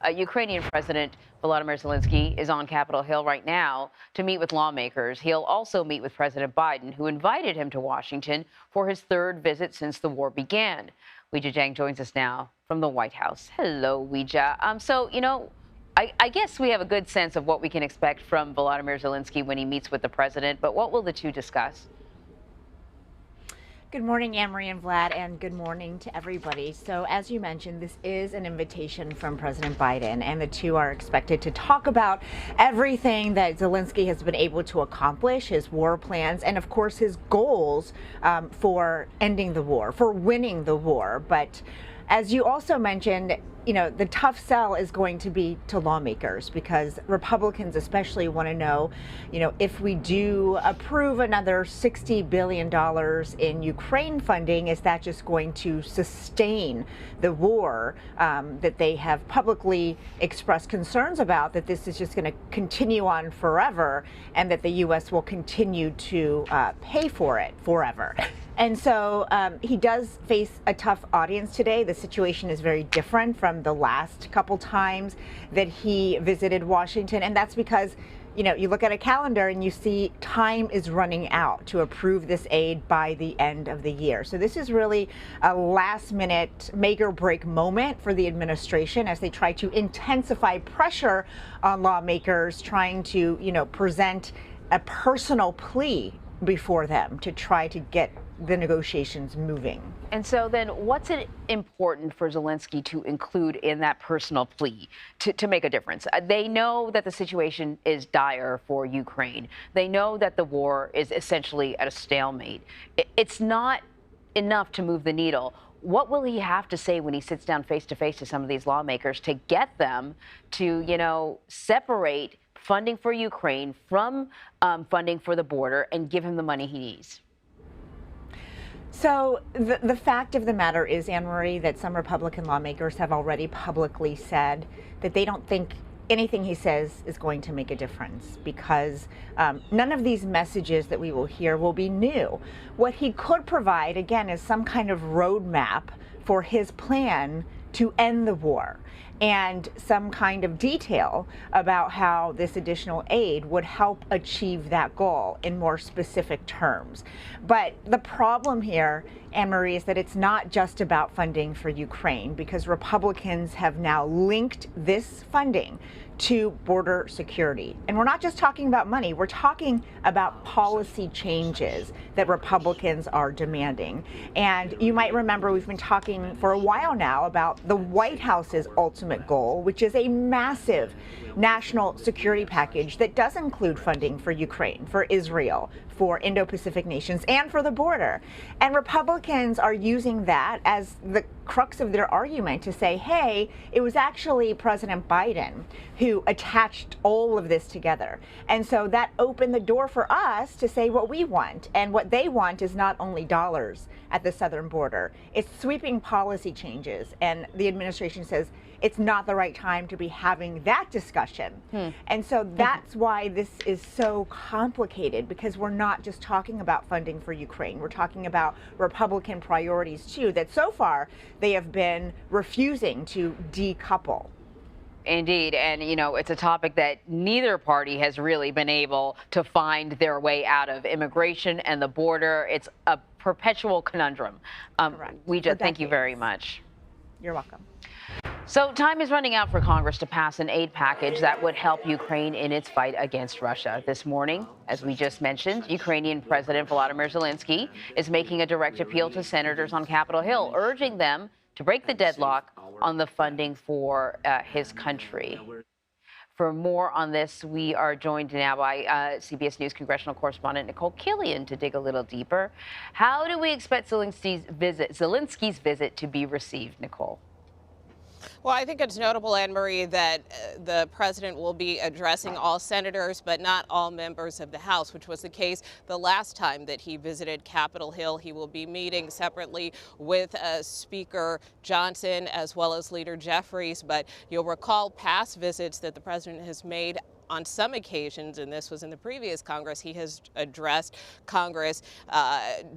Ukrainian President Volodymyr Zelenskyy is on Capitol Hill right now to meet with lawmakers. He'll also meet with President Biden, who invited him to Washington for his third visit since the war began. Weijia Jiang joins us now from the White House. Hello, Weijia. I guess we have a good sense of what we can expect from Volodymyr Zelenskyy when he meets with the president, but what will the two discuss? Good morning, Anne-Marie and Vlad, and good morning to everybody. So as you mentioned, this is an invitation from President Biden, and the two are expected to talk about everything that Zelenskyy has been able to accomplish, his war plans, and of course his goals for ending the war, for winning the war. But as you also mentioned, the tough sell is going to be to lawmakers, because Republicans especially want to know, if we do approve another $60 billion in Ukraine funding, is that just going to sustain the war that they have publicly expressed concerns about, that this is just going to continue on forever and that the U.S. will continue to pay for it forever. And so he does face a tough audience today. The situation is very different from the last couple times that he visited Washington. And that's because, you look at a calendar and you see time is running out to approve this aid by the end of the year. So this is really a last minute make or break moment for the administration as they try to intensify pressure on lawmakers, trying to, present a personal plea before them to try to get the negotiations moving. And so then what's it important for Zelenskyy to include in that personal plea to make a difference? They know that the situation is dire for Ukraine. They know that the war is essentially at a stalemate. It's not enough to move the needle. What will he have to say when he sits down face to face to some of these lawmakers to get them to, separate funding for Ukraine from funding for the border and give him the money he needs? So the fact of the matter is, Anne-Marie, that some Republican lawmakers have already publicly said that they don't think anything he says is going to make a difference, because none of these messages that we will hear will be new. What he could provide, again, is some kind of roadmap for his plan to end the war, and some kind of detail about how this additional aid would help achieve that goal in more specific terms. But the problem here, Anne-Marie, is that it's not just about funding for Ukraine, because Republicans have now linked this funding to border security. And we're not just talking about money, we're talking about policy changes that Republicans are demanding. And you might remember we've been talking for a while now about the White House's ultimate goal, which is a massive national security package that does include funding for Ukraine, for Israel, for Indo-Pacific nations, and for the border. And Republicans are using that as the crux of their argument to say, hey, it was actually President Biden who attached all of this together. And so that opened the door for us to say what we want. And what they want is not only dollars at the southern border, it's sweeping policy changes. And the administration says it's not the right time to be having that discussion. And so that's why this is so complicated, because we're not just talking about funding for Ukraine. We're talking about Republican priorities too, that so far they have been refusing to decouple. Indeed. And, it's a topic that neither party has really been able to find their way out of: immigration and the border. It's a perpetual conundrum. Weijia, thank you very much. You're welcome. So time is running out for Congress to pass an aid package that would help Ukraine in its fight against Russia. This morning, as we just mentioned, Ukrainian President Volodymyr Zelenskyy is making a direct appeal to senators on Capitol Hill, urging them to break the deadlock on the funding for his country. For more on this, we are joined now by CBS News congressional correspondent Nikole Killion to dig a little deeper. How do we expect Zelensky's visit to be received, Nikole? Well, I think it's notable, Anne-Marie, that the president will be addressing all senators, but not all members of the House, which was the case the last time that he visited Capitol Hill. He will be meeting separately with Speaker Johnson as well as Leader Jeffries. But you'll recall past visits that the president has made on some occasions, and this was in the previous Congress, he has addressed Congress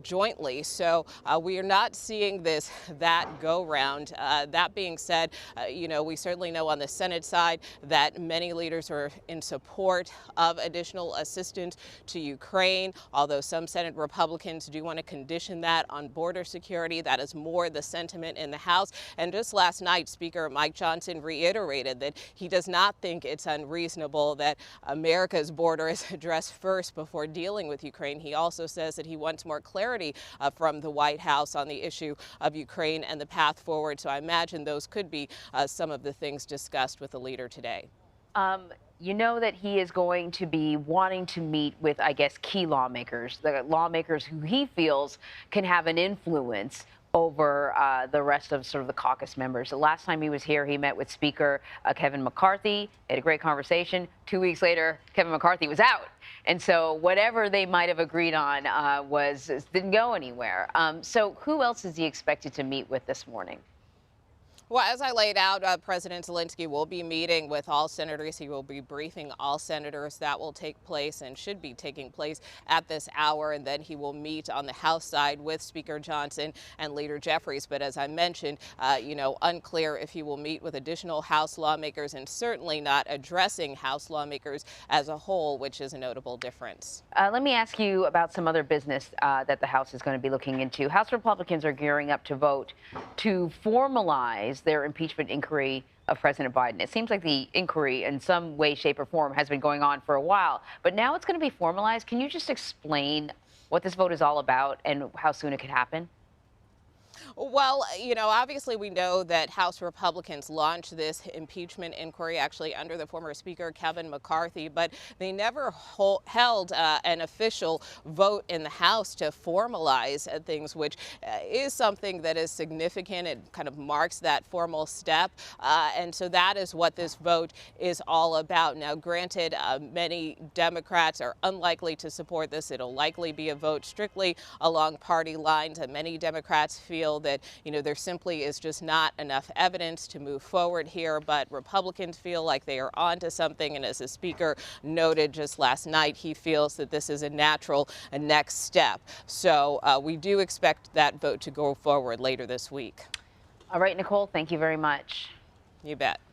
jointly. So we are not seeing that go round. That being said, we certainly know on the Senate side that many leaders are in support of additional assistance to Ukraine, although some Senate Republicans do want to condition that on border security. That is more the sentiment in the House. And just last night, Speaker Mike Johnson reiterated that he does not think it's unreasonable that America's border is addressed first before dealing with Ukraine. He also says that he wants more clarity from the White House on the issue of Ukraine and the path forward. So I imagine those could be some of the things discussed with the leader today. You know that he is going to be wanting to meet with, I guess, key lawmakers, the lawmakers who he feels can have an influence over the rest of sort of the caucus members. The last time he was here, he met with Speaker Kevin McCarthy. They had a great conversation. 2 weeks later, Kevin McCarthy was out. And so whatever they might have agreed on didn't go anywhere. So who else is he expected to meet with this morning? Well, as I laid out, President Zelenskyy will be meeting with all senators. He will be briefing all senators. That will take place and should be taking place at this hour. And then he will meet on the House side with Speaker Johnson and Leader Jeffries. But as I mentioned, unclear if he will meet with additional House lawmakers, and certainly not addressing House lawmakers as a whole, which is a notable difference. Let me ask you about some other business that the House is going to be looking into. House Republicans are gearing up to vote to formalize their impeachment inquiry of President Biden. It seems like the inquiry in some way, shape, or form has been going on for a while, but now it's going to be formalized. Can you just explain what this vote is all about and how soon it could happen? Well, obviously we know that House Republicans launched this impeachment inquiry actually under the former Speaker Kevin McCarthy, but they never held an official vote in the House to formalize things, which is something that is significant. It kind of marks that formal step. And so that is what this vote is all about. Now, granted, many Democrats are unlikely to support this. It'll likely be a vote strictly along party lines, and many Democrats feel that, there simply is just not enough evidence to move forward here. But Republicans feel like they are onto something. And as the Speaker noted just last night, he feels that this is a natural next step. So we do expect that vote to go forward later this week. All right, Nikole, thank you very much. You bet.